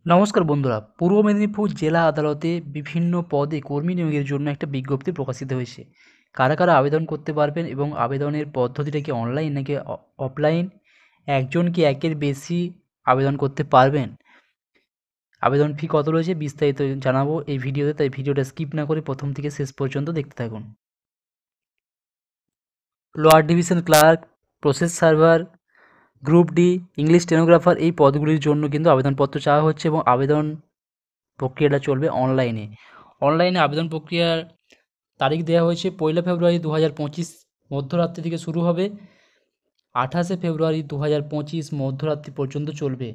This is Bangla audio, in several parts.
নমস্কার বন্ধুরা, পূর্ব মেদিনীপুর জেলা আদালতে বিভিন্ন পদে কর্মী নিয়োগের জন্য একটা বিজ্ঞপ্তি প্রকাশিত হয়েছে। কারা কারা আবেদন করতে পারবেন এবং আবেদনের পদ্ধতিটা কি অনলাইন নাকি অফলাইন? একজন কি একের বেশি আবেদন করতে পারবেন? আবেদন ফি কত রয়েছে বিস্তারিত জানাবো এই ভিডিওতে, তাই ভিডিওটা স্কিপ না করে প্রথম থেকে শেষ পর্যন্ত দেখতে থাকুন। Lower division clerk, process server, group D, English stenographer এই পদগুলির জন্য কিন্তু আবেদনপত্র চাওয়া হচ্ছে এবং আবেদন প্রক্রিয়াটা চলবে অনলাইনে। অনলাইনে আবেদন প্রক্রিয়ার তারিখ দেওয়া হয়েছে 1 ফেব্রুয়ারি 2025 মধ্যরাত্রি থেকে শুরু হবে, 28 ফেব্রুয়ারি 2025 মধ্যরাত্রি পর্যন্ত চলবে।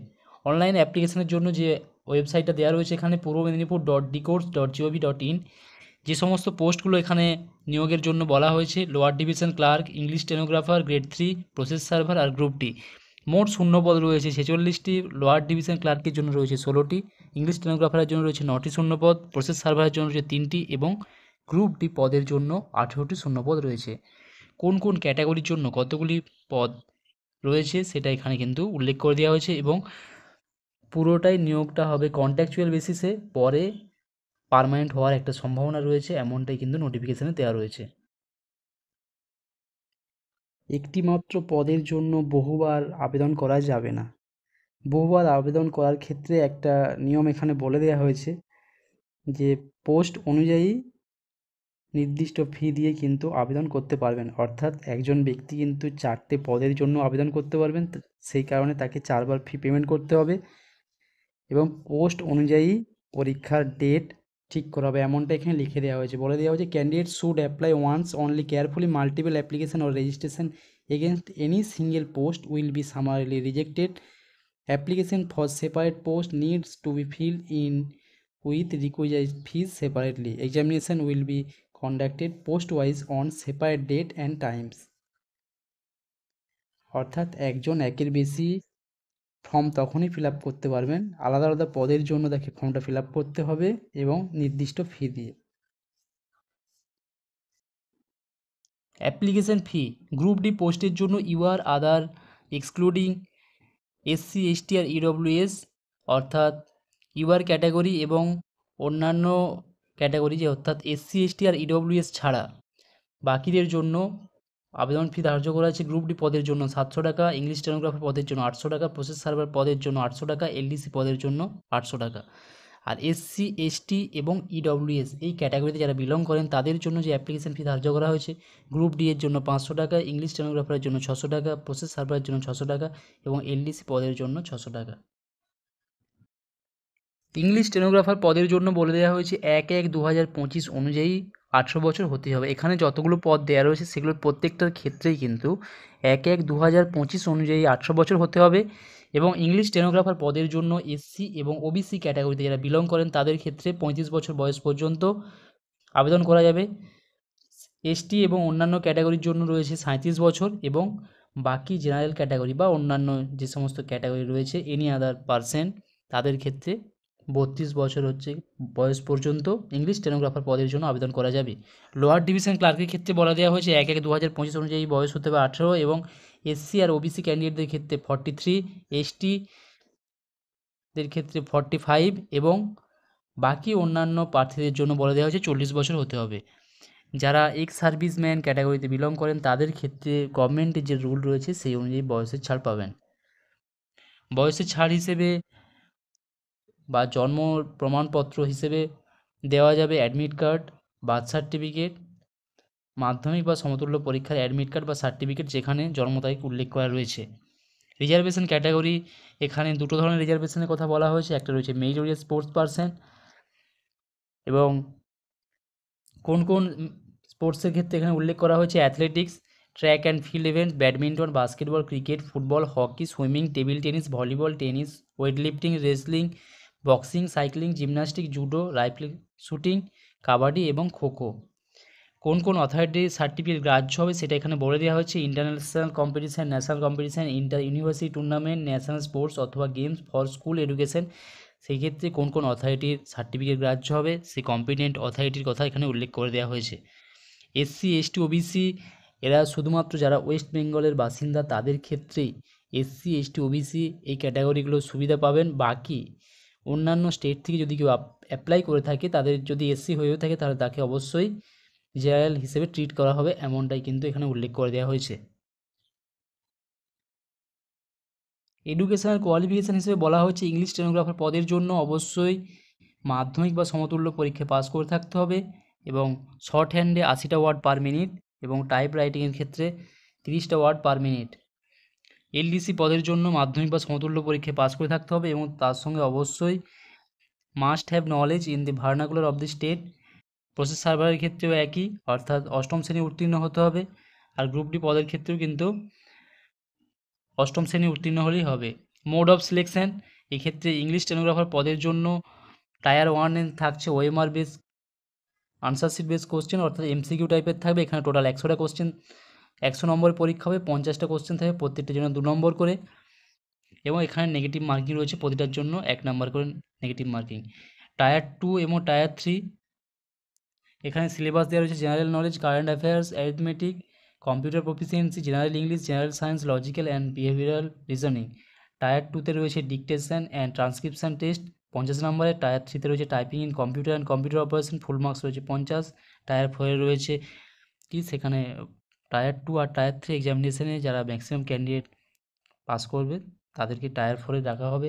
অনলাইন অ্যাপ্লিকেশনের জন্য যে ওয়েবসাইটটা দেওয়া রয়েছে এখানে purbomeedipur.dcourse.gov.in, যে সমস্ত পোস্টগুলো এখানে নিয়োগের জন্য বলা হয়েছে: lower division clerk, English stenographer, grade 3, process server আর গ্রুপ ডি। মোট শূন্যপদ রয়েছে 46টি, লোয়ার ডিভিশন ক্লার্কের জন্য রয়েছে 16টি, ইংলিশ স্টেনোগ্রাফারের জন্য রয়েছে 9টি শূন্যপদ, প্রসেস সার্ভারের জন্য রয়েছে 3টি এবং গ্রুপ ডি পদের জন্য 18টি শূন্যপদ রয়েছে। কোন কোন ক্যাটাগরির জন্য কতগুলি পদ রয়েছে সেটা এখানে কিন্তু উল্লেখ করে দেওয়া হয়েছে এবং পুরোটাই নিয়োগটা হবে কন্ট্রাকচুয়াল বেসিসে, পরে পার্মানেন্ট হওয়ার একটা সম্ভাবনা রয়েছে, এমনটাই কিন্তু নোটিফিকেশানে দেওয়া রয়েছে। একটি মাত্র পদের জন্য বহুবার আবেদন করা যাবে না। বহুবার আবেদন করার ক্ষেত্রে একটা নিয়ম এখানে বলে দেওয়া হয়েছে যে পোস্ট অনুযায়ী নির্দিষ্ট ফি দিয়ে কিন্তু আবেদন করতে পারবেন, অর্থাৎ একজন ব্যক্তি কিন্তু 4টে পদের জন্য আবেদন করতে পারবেন, সেই কারণে তাকে 4বার ফি পেমেন্ট করতে হবে এবং পোস্ট অনুযায়ী পরীক্ষার ডেট ঠিক করা হবে, এমনটা এখানে লিখে দেওয়া হয়েছে। বলে দেওয়া হয়েছে candidate should apply once only, carefully multiple application or registration against any single post will be summarily rejected. Application for separate post needs to be filled in with requisite fees separately. Examination will be conducted post-wise on separate date and times. অর্থাৎ একজন একের বেশি ফর্ম তখনই ফিল আপ করতে পারবেন, আলাদা আলাদা পদের জন্য তাকে ফর্মটা ফিল আপ করতে হবে এবং নির্দিষ্ট ফি দিয়ে। অ্যাপ্লিকেশন ফি গ্রুপ ডি পোস্টের জন্য ইউআর আদার এক্সক্লুডিং এসসি এসটি আর ইডব্লিউএস, অর্থাৎ ইউআর ক্যাটাগরি এবং অন্যান্য ক্যাটাগরি যে অর্থাৎ এসসি এসটি আর ইডব্লিউএস ছাড়া বাকিদের জন্য আবেদন ফি ধার্য করা আছে। গ্রুপ ডি পদের জন্য 700 টাকা, ইংলিশ স্টেনোগ্রাফার পদের জন্য 800 টাকা, প্রসেস সার্ভার পদের জন্য 800 টাকা, এলডিসি পদের জন্য 800 টাকা। আর এসসি এসটি এবং ইডব্লিউএস এই ক্যাটাগরিতে যারা বিলং করেন তাদের জন্য যে অ্যাপ্লিকেশন ফি ধার্য করা হয়েছে, গ্রুপ ডি এর জন্য 500 টাকা, ইংলিশ স্টেনোগ্রাফারের জন্য 600 টাকা, প্রসেস সার্ভারের জন্য 600 টাকা এবং এলডিসি পদের জন্য 600 টাকা। ইংলিশ স্টেনোগ্রাফার পদের জন্য বলে দেওয়া হয়েছে 1/1/2025 অনুযায়ী 18 বছর হতে হবে। এখানে যতগুলো পদ দেওয়া রয়েছে সেগুলোর প্রত্যেকটার ক্ষেত্রেই কিন্তু 1/1/2025 অনুযায়ী 18 বছর হতে হবে এবং ইংলিশ স্টেনোগ্রাফার পদের জন্য এসসি এবং ওবিসি ক্যাটাগরিতে যারা বিলং করেন তাদের ক্ষেত্রে 35 বছর বয়স পর্যন্ত আবেদন করা যাবে। এসটি এবং অন্যান্য ক্যাটাগরির জন্য রয়েছে 37 বছর এবং বাকি জেনারেল ক্যাটাগরি বা অন্যান্য যে সমস্ত ক্যাটাগরি রয়েছে এনি আদার পারসন তাদের ক্ষেত্রে 32 বছর হচ্ছে বয়স পর্যন্ত ইংলিশ স্টেনোগ্রাফার পদের জন্য আবেদন করা যাবে। লোয়ার ডিভিশন ক্লার্কের ক্ষেত্রে বলা দেওয়া হয়েছে 1/1/2025 অনুযায়ী বয়স হতে হবে 18 এবং এসসি আর ওবিসি ক্যান্ডিডেটদের ক্ষেত্রে 43, এসটিদের ক্ষেত্রে 45 এবং বাকি অন্যান্য প্রার্থীদের জন্য বলে দেওয়া হয়েছে 40 বছর হতে হবে। যারা এক্স সার্ভিসম্যান ক্যাটাগরিতে বিলং করেন তাদের ক্ষেত্রে গভর্নমেন্টের যে রুল রয়েছে সেই অনুযায়ী বয়সের ছাড় পাবেন। বয়সের ছাড় হিসেবে বা জন্ম প্রমাণপত্র হিসেবে দেওয়া যাবে অ্যাডমিট কার্ড, বার্থ সার্টিফিকেট, মাধ্যমিক বা সমতুল্য পরীক্ষার অ্যাডমিট কার্ড বা সার্টিফিকেট যেখানে জন্ম তারিখ উল্লেখ করা রয়েছে। রিজার্ভেশন ক্যাটাগরি এখানে দুটো ধরনের রিজার্ভেশনের কথা বলা হয়েছে, একটা রয়েছে মেরিটোরিয়াস স্পোর্টস পারসন এবং কোন কোন স্পোর্টসের ক্ষেত্রে এখানে উল্লেখ করা হয়েছে athletics, track and field event, badminton, basketball, cricket, football, hockey, swimming, table tennis, volleyball, tennis, weight lifting, wrestling, boxing, cycling, gymnastic, judo, rifle shooting, kabaddi এবং খোখো। কোন কোন অথরিটির সার্টিফিকেট গ্রাহ্য হবে সেটা এখানে বলে দেওয়া হচ্ছে: international competition, national competition, inter university tournament, national sports অথবা গেমস ফর স্কুল এডুকেশন। সেই ক্ষেত্রে কোন কোন অথরিটির সার্টিফিকেট গ্রাহ্য হবে সেই কম্পিটেন্ট অথরিটির কথা এখানে উল্লেখ করে দেওয়া হয়েছে। এসসি এসটি ওবিসি এরা শুধুমাত্র যারা ওয়েস্ট বেঙ্গলের বাসিন্দা তাদের ক্ষেত্রেই এসসি এসটি ওবিসি এই ক্যাটাগরিগুলোর সুবিধা পাবেন, বাকি অন্যান্য স্টেট থেকে যদি কেউ অ্যাপ্লাই করে থাকে, তাদের যদি এসসি হয়েও থাকে, তাহলে তাকে অবশ্যই জেনারেল হিসেবে ট্রিট করা হবে, এমনটাই কিন্তু এখানে উল্লেখ করে দেওয়া হয়েছে। এডুকেশনাল কোয়ালিফিকেশান হিসেবে বলা হচ্ছে ইংলিশ স্টেনোগ্রাফার পদের জন্য অবশ্যই মাধ্যমিক বা সমতুল্য পরীক্ষায় পাস করে থাকতে হবে এবং শর্ট হ্যান্ডে 80টা ওয়ার্ড পার মিনিট এবং টাইপ রাইটিংয়ের ক্ষেত্রে 30টা ওয়ার্ড পার মিনিট। এলডিসি পদের জন্য মাধ্যমিক বা সমতুল্য পরীক্ষায় পাস করে থাকতে হবে এবং তার সঙ্গে অবশ্যই must have knowledge in the vernacular of the state. Process সার্ভারের ক্ষেত্রেও একই, অর্থাৎ অষ্টম শ্রেণী উত্তীর্ণ হতে হবে। আর গ্রুপ ডি পদের ক্ষেত্রেও কিন্তু অষ্টম শ্রেণী উত্তীর্ণ হলেই হবে। মোড অফ সিলেকশন, এক্ষেত্রে ইংলিশ স্টেনোগ্রাফার পদের জন্য টায়ার 1-এ থাকছে OMR base answer sheet base question, অর্থাৎ এমসিকিউ টাইপের থাকবে। এখানে টোটাল 100টা কোশ্চেন, 100 নম্বরের পরীক্ষা হবে, 50টা কোশ্চেন থাকবে, প্রত্যেকটার জন্য 2 নম্বর করে এবং এখানে নেগেটিভ মার্কিং রয়েছে প্রতিটার জন্য 1 নাম্বার করে নেগেটিভ মার্কিং। টায়ার 2 এবং টায়ার 3, এখানে সিলেবাস দেওয়া রয়েছে general knowledge, current affairs, arithmetic, computer proficiency, general English, general science, logical and behavioural reasoning. Tier 2-তে রয়েছে ডিকটেশন অ্যান্ড ট্রান্সক্রিপশন টেস্ট 50 নম্বরের। টায়ার 3-তে রয়েছে typing in computer and computer operation, full marks রয়েছে 50। টায়ার 4-এ রয়েছে কি, সেখানে টায়ার 2 আর টায়ার 3 এক্সামিনেশনে যারা ম্যাক্সিমাম ক্যান্ডিডেট পাস করবে তাদেরকে টায়ার 4-এ ডাকা হবে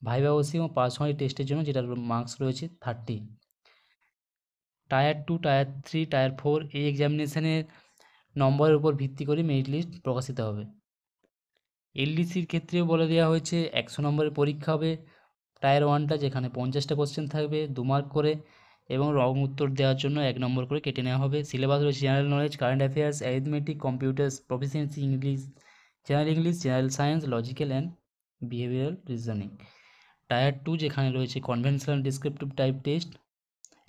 ভাইভা ওসি এবং পার্সোনাল টেস্টের জন্য, যেটার মার্কস রয়েছে 30। টায়ার 2, টায়ার 3, টায়ার 4 এই এক্সামিনেশনের নম্বরের উপর ভিত্তি করে মেরিট লিস্ট প্রকাশিত হবে। এলডিসির ক্ষেত্রেও বলে দেওয়া হয়েছে 100 নম্বরের পরীক্ষা হবে টায়ার 1টা, যেখানে 50টা কোশ্চেন থাকবে 2 মার্ক করে এবং রং উত্তর দেওয়ার জন্য 1 নম্বর করে কেটে নেওয়া হবে। সিলেবাস রয়েছে general knowledge, current affairs, arithmetic, computer proficiency, English, general science, logical and behavioural reasoning. Tyre 2 যেখানে রয়েছে কনভেনশনাল ডিসক্রিপটিভ টাইপ টেস্ট,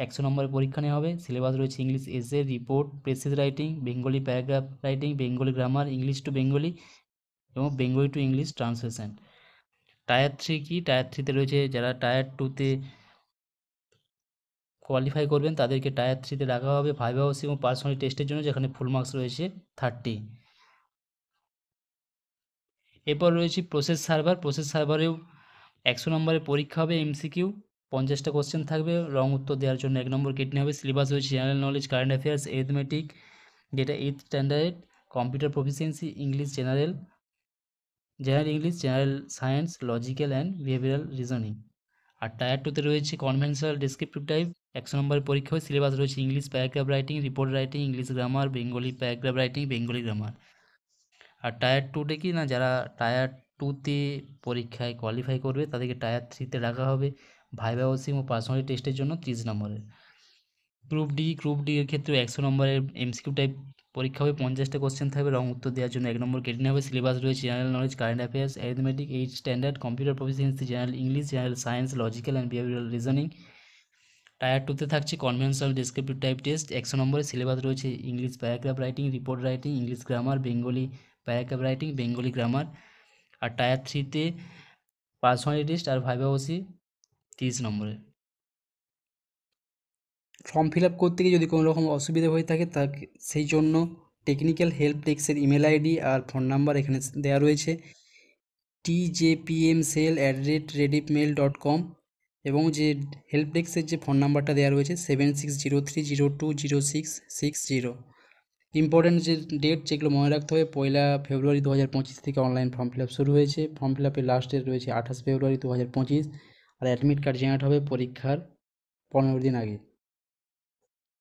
100 নম্বরের পরীক্ষা নেওয়া হবে। সিলেবাস রয়েছে English essay, report, precis writing, Bengali paragraph writing, Bengali grammar, English to Bengali এবং Bengali to English translation. Tier 3 কি, টায়ার 3-তে রয়েছে যারা টায়ার 2-তে কোয়ালিফাই করবেন তাদেরকে টায়ার 3-তে রাখা হবে ভাইভা ওসি এবং পার্সোনাল টেস্টের জন্য, যেখানে ফুল মার্কস রয়েছে 30। এরপর রয়েছে প্রসেস সার্ভার। প্রসেস সার্ভারেও 100 নম্বরের পরীক্ষা হবে, এমসিকিউ 50টা কোশ্চেন থাকবে, রং উত্তর দেওয়ার জন্য 1 নম্বর কেটে নেওয়া হবে। সিলেবাস রয়েছে general knowledge, current affairs, arithmetic, যেটা 8th standard, computer proficiency, English general English, general science, logical and behavioural reasoning. আর টায়ার 2-তে রয়েছে কনভেনশনাল ডেসক্রিপটিভ টাইপ, 100 নম্বরের পরীক্ষা হয়। সিলেবাস রয়েছে English paragraph writing, report writing, English grammar, Bengali paragraph writing, Bengali grammar. আর টায়ার 2-তে কি না, যারা টায়ার 2-তে পরীক্ষায় কোয়ালিফাই করবে তাদেরকে টায়ার 3-তে রাখা হবে ভাইভা ওসি এবং পার্সোনাল টেস্টের জন্য 30 নম্বরের। গ্রুপ ডি এর ক্ষেত্রে 100 নম্বরের এমসিকিউ টাইপ পরীক্ষা হবে, 50টা কোশ্চেন থাকবে, রং উত্তর দেওয়ার জন্য 1 নম্বর কেটে নেওয়া হবে। সিলেবাস রয়েছে general knowledge, current affairs, arithmetic, 8th standard, computer proficiency, general English, general science, logical and behavioural reasoning. Tier 2-তে থাকছে কনভেনশনাল ডেসক্রিপটিভ টাইপ টেস্ট 100 নম্বরের। সিলেবাস রয়েছে English paragraph writing, report writing, English grammar, Bengali paragraph writing, Bengali grammar. আর টায়ার 3-তে পার্সোনালিটি টেস্ট আর ভাইভা ওসি 30 নম্বরের। ফর্ম ফিল আপ করতে গিয়ে যদি কোনো রকম অসুবিধা হয়ে থাকে তাকে সেই জন্য টেকনিক্যাল হেল্প ডেস্কের ইমেল আইডি আর ফোন নাম্বার এখানে দেওয়া রয়েছে tjpmcell@rediffmail.com এবং যে হেল্প ডেস্কের যে ফোন নাম্বারটা দেওয়া রয়েছে 7603020660। ইম্পর্ট্যান্ট যে ডেট যেগুলো মনে রাখতে হবে, 1 ফেব্রুয়ারি 2025 থেকে অনলাইন ফর্ম ফিল আপ শুরু হয়েছে। ফর্ম ফিল আপের লাস্ট ডেট রয়েছে 28 ফেব্রুয়ারি 2025 আর অ্যাডমিট কার্ড জেনারেট হবে পরীক্ষার 15 দিন আগে।